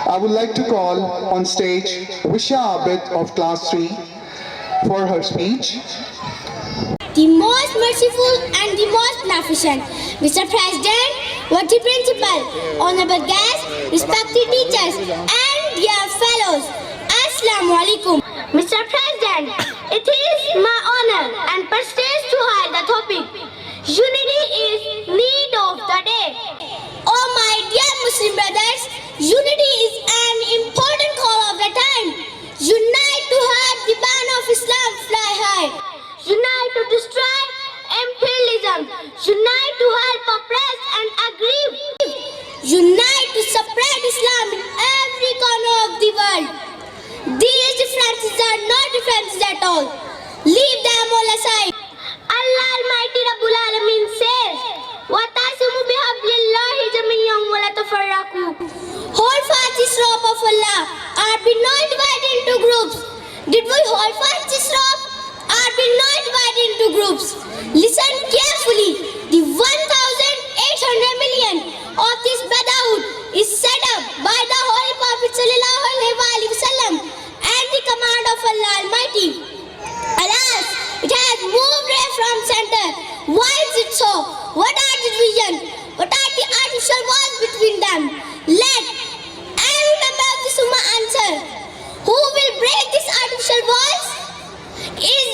I would like to call on stage Visha of Class 3 for her speech. The most merciful and the most beneficent. Mr. President, Honorable Principal, honorable guests, respected teachers, and dear fellows, Assalamu alaikum. Mr. President, it is my honor and prestige to highlight the topic. Unity is need of the day. Oh my dear Muslim brothers, unity is an important call of the time. Unite to help the banner of Islam fly high. Unite to destroy imperialism. Unite to help oppress and aggrieve. Unite to spread Islam in every corner of the world. These differences are not differences at all. Leave them all aside. Allah Almighty Rabbul Alameen says, وَتَعْصِمُوا بِحَبْلِلَّهِ جَمِيعًا وَلَا تَفَرَّقُوا. Hold fast this rope of Allah, and be not divided into groups. Did we hold fast this rope? Are we not divided into groups? Listen carefully. The 1,800 million of this brotherhood is set up by the Holy Prophet ﷺ and the command of Allah Almighty. Alas, it has moved away from center. Why is it so? What are the divisions? What are the artificial walls between them? Let every member of this Ummah answer. Who will break these artificial walls? Is